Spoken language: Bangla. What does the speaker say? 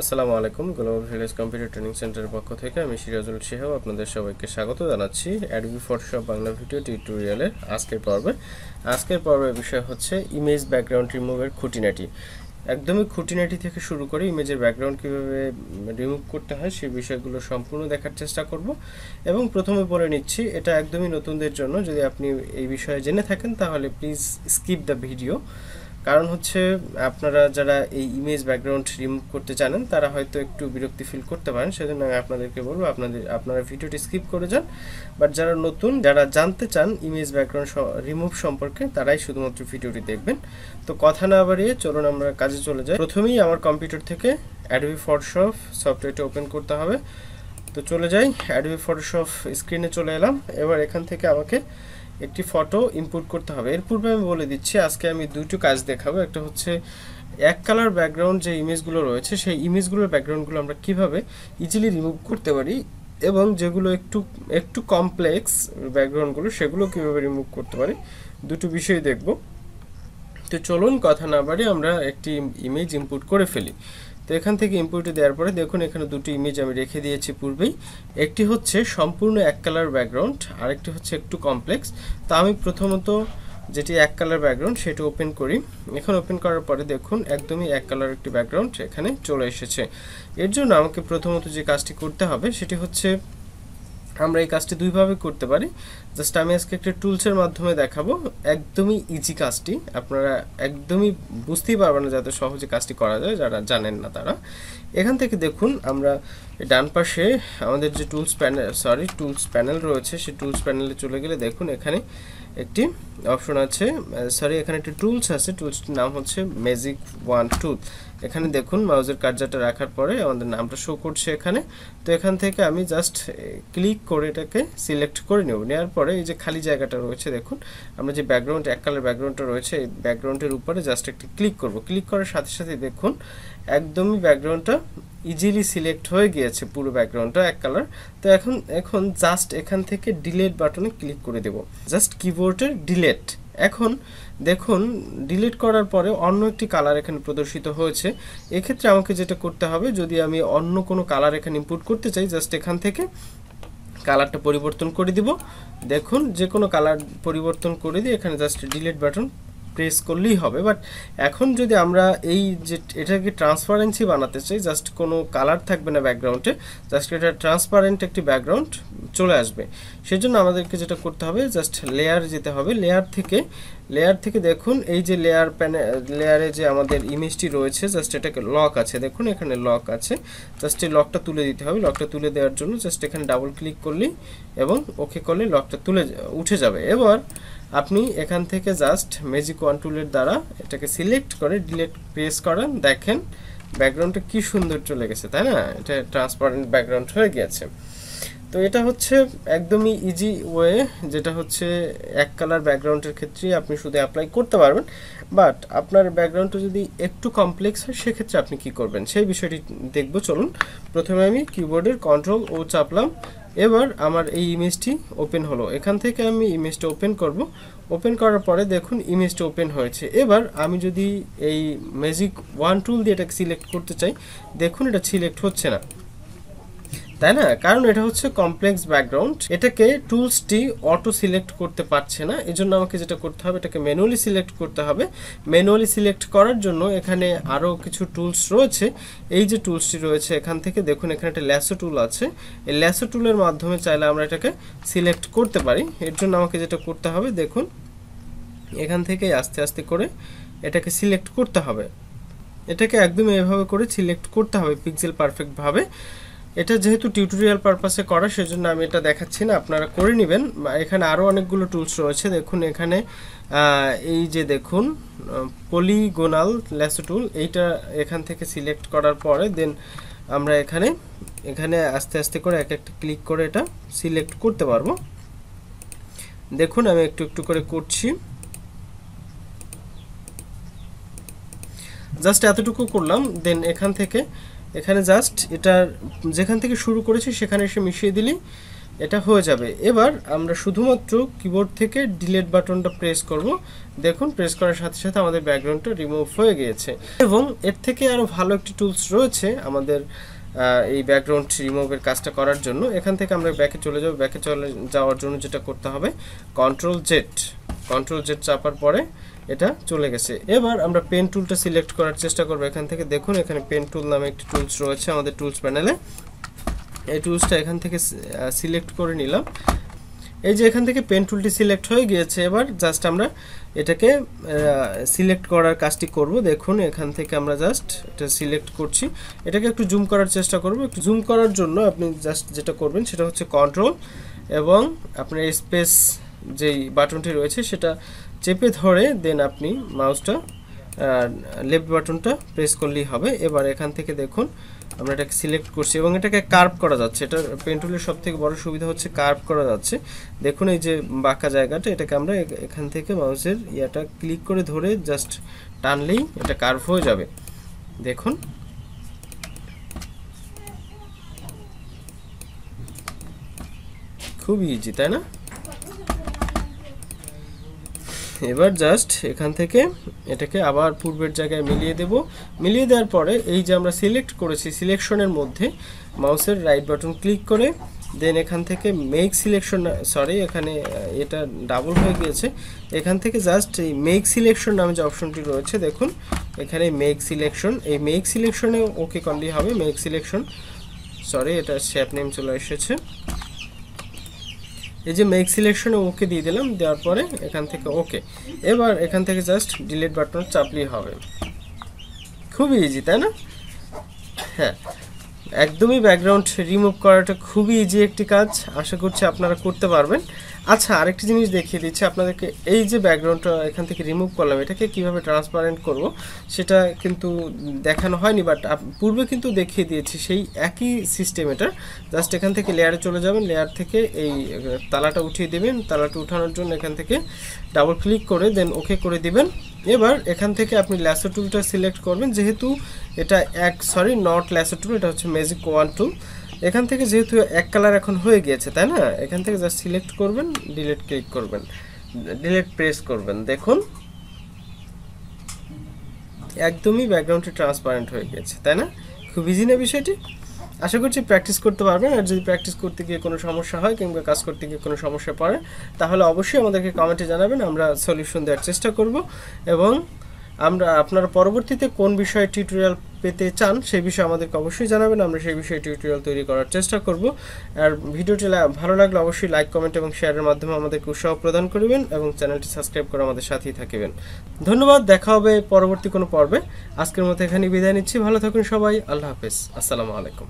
আসসালামু আলাইকুম। গ্লোবাল ভিলেজ কম্পিউটার ট্রেনিং সেন্টারের পক্ষ থেকে আমি সিরাজুল শিহাব আপনাদের সবাইকে স্বাগত জানাচ্ছি অ্যাডোবি ফটোশপ বাংলা ভিডিও টিউটোরিয়ালের আজকের পর্বের বিষয় হচ্ছে ইমেজ ব্যাকগ্রাউন্ড রিমুভের খুঁটিনাটি। একদমই খুঁটিনাটি থেকে শুরু করে ইমেজের ব্যাকগ্রাউন্ড কীভাবে রিমুভ করতে হয় সেই বিষয়গুলো সম্পূর্ণ দেখার চেষ্টা করব। এবং প্রথমে বলে নিচ্ছি, এটা একদমই নতুনদের জন্য। যদি আপনি এই বিষয়ে জেনে থাকেন তাহলে প্লিজ স্কিপ দ্য ভিডিও। কারণ হচ্ছে আপনারা যারা এই ইমেজ ব্যাকগ্রাউন্ড রিমুভ করতে জানেন তারা হয়তো একটু বিরক্তি ফিল করতে পারেন, সেজন্য আমি আপনাদেরকে বলবো আপনারা ভিডিওটি স্কিপ করে যান। বাট যারা নতুন, যারা জানতে চান ইমেজ ব্যাকগ্রাউন্ড রিমুভ সম্পর্কে, তারাই শুধুমাত্র ভিডিওটি দেখবেন। তো কথা না বাড়িয়ে চলুন আমরা কাজে চলে যাই। প্রথমেই আমার কম্পিউটার থেকে অ্যাডোবি ফটোশপ সফটওয়্যারটা ওপেন করতে হবে। তো চলে যাই, অ্যাডোবি ফটোশপ স্ক্রিনে চলে এলাম। এবার এখান থেকে আমাকে একটি ফটো ইনপুট করতে হবে। এর পূর্বে আমি বলে দিচ্ছি, আজকে আমি দুটো কাজ দেখাবো। একটা হচ্ছে এক কালার ব্যাকগ্রাউন্ড যে ইমেজগুলো রয়েছে সেই ইমেজগুলোর ব্যাকগ্রাউন্ডগুলো আমরা কিভাবে ইজিলি রিমুভ করতে পারি, এবং যেগুলো একটু কমপ্লেক্স ব্যাকগ্রাউন্ডগুলো সেগুলো কিভাবে রিমুভ করতে পারি, দুটো বিষয় দেখব। তো চলুন কথা না বাড়িয়ে আমরা একটি ইমেজ ইনপুট করে ফেলি। তো এখান থেকে ইনপুটে দেওয়ার পরে দেখুন এখানে দুটো ইমেজ আমি রেখে দিয়েছি পূর্বেই। একটি হচ্ছে সম্পূর্ণ এক কালার ব্যাকগ্রাউন্ড, আরেকটি হচ্ছে একটু কমপ্লেক্স। তো আমি প্রথমত যেটি এক কালার ব্যাকগ্রাউন্ড সেটা ওপেন করি। এখন ওপেন করার পরে দেখুন একদমই এক কালার একটি ব্যাকগ্রাউন্ড এখানে চলে এসেছে। এর জন্য আমাকে প্রথমত যে কাজটি করতে হবে সেটি হচ্ছে, আমরা এই কাজটি দুইভাবে করতে পারি। জাস্ট আমি আজকে একটা টুলসের মাধ্যমে দেখাবো। একদমই ইজি কাজটি, আপনারা একদমই বুঝতেই পারবেন না যাতে সহজে কাজটি করা যায়, যারা জানেন না তারা। এখান থেকে দেখুন আমরা ডান পাশে আমাদের যে টুলস প্যানেল রয়েছে, সেই টুলস প্যানেলে চলে গেলে দেখুন এখানে একটি অপশন আছে, এখানে একটি টুলস আছে। টুলসটির নাম হচ্ছে ম্যাজিক ওয়ান টুল। এখানে দেখুন মাউসের কার্সারটা রাখার পরে আমাদের নামটা শো করছে এখানে। তো এখান থেকে আমি জাস্ট ক্লিক করে এটাকে সিলেক্ট করে নেব। নেওয়ার পরে এই যে খালি জায়গাটা রয়েছে দেখুন, আমরা যে ব্যাকগ্রাউন্ড এক কালার ব্যাকগ্রাউন্ডটা রয়েছে এই ব্যাকগ্রাউন্ডের উপরে জাস্ট একটি ক্লিক করব। ক্লিক করার সাথে সাথে দেখুন একদমই ব্যাকগ্রাউন্ডটা ইজিলি সিলেক্ট হয়ে গিয়েছে, পুরো ব্যাকগ্রাউন্ডটা এক কালার। তো এখন জাস্ট এখান থেকে ডিলিট বাটনে ক্লিক করে দেব, জাস্ট কিবোর্ডের ডিলিট। এখন দেখুন ডিলিট করার পরে অন্য একটি কালার এখানে প্রদর্শিত হয়েছে। এক্ষেত্রে আমাকে যেটা করতে হবে, যদি আমি অন্য কোনো কালার এখানে ইনপুট করতে চাই, জাস্ট এখান থেকে কালারটা পরিবর্তন করে দিব। দেখুন যে কোনো কালার পরিবর্তন করে দিয়ে এখানে জাস্ট ডিলিট বাটন প্রেস করলেই হবে। বাট এখন যদি আমরা এই যে এটাকে ট্রান্সপারেন্সি বানাতে চাই, জাস্ট কোনো কালার থাকবে না ব্যাকগ্রাউন্ডে, জাস্ট এটা ট্রান্সপারেন্ট একটি ব্যাকগ্রাউন্ড চলে আসবে। সেজন্য আমাদেরকে যেটা করতে হবে, জাস্ট লেয়ার যেতে হবে। লেয়ার থেকে দেখুন এই যে লেয়ারে যে আমাদের ইমেজটি রয়েছে, জাস্ট এটাকে লক আছে, দেখুন এখানে লক আছে। জাস্ট এই লকটা তুলে দিতে হবে। লকটা তুলে দেওয়ার জন্য জাস্ট এখানে ডাবল ক্লিক করলেই এবং ওকে করলে লকটা উঠে যাবে। এবার আপনি এখান থেকে জাস্ট ম্যাজিক ওয়ান টুলের দ্বারা এটাকে সিলেক্ট করে ডিলিট প্রেস করেন, দেখেন ব্যাকগ্রাউন্ডটা কি সুন্দর চলে গেছে, তাই না? এটা ট্রান্সপারেন্ট ব্যাকগ্রাউন্ড হয়ে গেছে। তো এটা হচ্ছে একদমই ইজি ওয়ে, যেটা হচ্ছে এক কালার ব্যাকগ্রাউন্ডের ক্ষেত্রে আপনি শুধু অ্যাপ্লাই করতে পারবেন। বাট আপনার ব্যাকগ্রাউন্ডটা যদি একটু কমপ্লেক্স হয় সেক্ষেত্রে আপনি কি করবেন সেই বিষয়টি দেখব। চলুন, প্রথমে আমি কিবোর্ডের কন্ট্রোল ও চাপলাম। এবার আমার এই ইমেজটি ওপেন হলো। এখান থেকে আমি ইমেজটা ওপেন করব। ওপেন করার পরে দেখুন ইমেজটা ওপেন হয়েছে। এবার আমি যদি এই ম্যাজিক ওয়ান টুল দিয়ে এটাকে সিলেক্ট করতে চাই, দেখুন এটা সিলেক্ট হচ্ছে না, তাই না? কারণ এটা হচ্ছে কমপ্লেক্স ব্যাকগ্রাউন্ড, এটাকে টুলসটি অটো সিলেক্ট করতে পারছে না। এজন্য আমাকে যেটা করতে হবে, এটাকে ম্যানুয়ালি সিলেক্ট করতে হবে। ম্যানুয়ালি সিলেক্ট করার জন্য এখানে আরও কিছু টুলস রয়েছে। এই যে টুলসটি রয়েছে এখান থেকে দেখুন এখানে একটা ল্যাসো টুল আছে। এই ল্যাসো টুলের মাধ্যমে চাইলে আমরা এটাকে সিলেক্ট করতে পারি। এর জন্য আমাকে যেটা করতে হবে, দেখুন এখান থেকে আস্তে আস্তে করে এটাকে সিলেক্ট করতে হবে। এটাকে একদম এভাবে করে সিলেক্ট করতে হবে পিক্সেল পারফেক্টভাবে। এটা যেহেতু টিউটোরিয়াল পারপাসে করা সেজন্য আমি এটা দেখাচ্ছি না, আপনারা করে নেবেন। এখানে আরও অনেকগুলো টুলস রয়েছে। দেখুন এখানে এই যে দেখুন পলিগোনাল ল্যাসো টুল, এইটা এখান থেকে সিলেক্ট করার পরে দেন আমরা এখানে আস্তে আস্তে করে এক একটা ক্লিক করে এটা সিলেক্ট করতে পারবো। দেখুন আমি একটু একটু করে করছি, জাস্ট এতটুকু করলাম। দেন এখানে জাস্ট এটা যেখান থেকে শুরু করেছি সেখানে এসে মিশিয়ে দিলেই এটা হয়ে যাবে। এবার আমরা শুধুমাত্র কিবোর্ড থেকে ডিলিট বাটনটা প্রেস করব। দেখুন প্রেস করার সাথে সাথে আমাদের ব্যাকগ্রাউন্ডটা রিমুভ হয়ে গিয়েছে। এবং এর থেকে আরও ভালো একটি টুলস রয়েছে আমাদের এই ব্যাকগ্রাউন্ড রিমুভের কাজটা করার জন্য। এখান থেকে আমরা ব্যাকে চলে যাব। ব্যাকে চলে যাওয়ার জন্য যেটা করতে হবে কন্ট্রোল জেড চাপার পরে এটা চলে গেছে। এবার আমরা পেন টুলটা সিলেক্ট করার চেষ্টা করব। এখান থেকে দেখুন এখানে পেন টুল নামে একটি টুলস রয়েছে আমাদের টুলস প্যানেলে। এই টুলসটা এখান থেকে সিলেক্ট করে নিলাম। এই যে এখান থেকে পেন টুলটি সিলেক্ট হয়ে গিয়েছে। এবার জাস্ট আমরা এটাকে সিলেক্ট করার কাজটি করব। দেখুন এখান থেকে আমরা জাস্ট এটা সিলেক্ট করছি। এটাকে একটু জুম করার চেষ্টা করব। একটু জুম করার জন্য আপনি জাস্ট যেটা করবেন সেটা হচ্ছে কন্ট্রোল এবং আপনার স্পেস যেই বাটনটি রয়েছে সেটা চেপে ধরে দেন আপনি মাউসটা লেফট বাটনটা প্রেস করলেই হবে। এবার এখান থেকে দেখুন আমরা এটাকে সিলেক্ট করছি এবং এটাকে কার্ভ করা যাচ্ছে। এটা পেন টুলের সবথেকে বড় সুবিধা হচ্ছে কার্ভ করা যাচ্ছে। দেখুন এই যে বাঁকা জায়গাটা এটাকে আমরা এখান থেকে মাউসের ইয়াটা ক্লিক করে ধরে জাস্ট টানলেই এটা কার্ভ হয়ে যাবে। দেখুন খুব ইজি, তাই না? এবার জাস্ট এখান থেকে এটাকে আবার পূর্বের জায়গায় মিলিয়ে দেব। মিলিয়ে দেওয়ার পরে এই যে আমরা সিলেক্ট করেছি সিলেকশনের মধ্যে মাউসের রাইট বাটন ক্লিক করে দেন এখান থেকে মেক সিলেকশন, সরি এখানে এটা ডাবল হয়ে গিয়েছে। এখান থেকে জাস্ট এই মেক সিলেকশন নামে যে অপশনটি রয়েছে দেখুন এখানে মেক সিলেকশন, এই মেক সিলেকশনে ওকে করলেই হবে। মেক সিলেকশন, সরি এটা শেপ নেম চলে এসেছে। এই যে মেক সিলেকশনে ওকে দিয়ে দিলাম, দেওয়ার পরে এখান থেকে ওকে। এবার এখান থেকে জাস্ট ডিলিট বাটন চাপলেই হবে। খুবই ইজি, তাই না? হ্যাঁ, একদমই ব্যাকগ্রাউন্ড রিমুভ করাটা খুবই ইজি একটি কাজ। আশা করছি আপনারা করতে পারবেন। আচ্ছা, আরেকটি জিনিস দেখিয়ে দিচ্ছি আপনাদেরকে। এই যে ব্যাকগ্রাউন্ডটা এখান থেকে রিমুভ করলাম এটাকে কিভাবে ট্রান্সপারেন্ট করব সেটা কিন্তু দেখানো হয়নি, বাট পূর্বে কিন্তু দেখিয়ে দিয়েছি সেই একই সিস্টেম। এটা জাস্ট এখান থেকে লেয়ারে চলে যাবেন, লেয়ার থেকে এই তালাটা উঠিয়ে দেবেন। তালাটা উঠানোর জন্য এখান থেকে ডাবল ক্লিক করে দেন ওকে করে দিবেন। এবার এখান থেকে আপনি ল্যাসো টুলটা সিলেক্ট করবেন। যেহেতু এটা নট ল্যাসো টুল, এটা হচ্ছে ম্যাজিক ওয়ান টুল। এখান থেকে যেহেতু এক কালার এখন হয়ে গিয়েছে, তাই না? এখান থেকে জাস্ট সিলেক্ট করবেন, ডিলিট ক্লিক করবেন, ডিলিট প্রেস করবেন। দেখুন একদমই ব্যাকগ্রাউন্ডটি ট্রান্সপারেন্ট হয়ে গিয়েছে, তাই না? খুব ইজি না বিষয়টি? আশা করছি প্র্যাকটিস করতে পারবেন। আর যদি প্র্যাকটিস করতে গিয়ে কোনো সমস্যা হয় কিংবা কাজ করতে গিয়ে কোনো সমস্যা পড়ে তাহলে অবশ্যই আমাদেরকে কমেন্টে জানাবেন, আমরা সলিউশন দেওয়ার চেষ্টা করব। এবং আপনারা পরবর্তীতে কোন বিষয়ে টিউটোরিয়াল পেতে চান সেই বিষয়ে আমাদেরকে অবশ্যই জানাবেন, আমরা সেই বিষয়ে টিউটোরিয়াল তৈরি করার চেষ্টা করব। আর ভিডিওটি ভালো লাগলে অবশ্যই লাইক, কমেন্ট এবং শেয়ারের মাধ্যমে আমাদেরকে উৎসাহ প্রদান করবেন এবং চ্যানেলটি সাবস্ক্রাইব করে আমাদের সাথেই থাকবেন। ধন্যবাদ, দেখা হবে পরবর্তী কোনো পর্বে। আজকের মতো এখানেই বিদায় নিচ্ছি। ভালো থাকুন সবাই, আল্লাহ হাফেজ, আসসালামু আলাইকুম।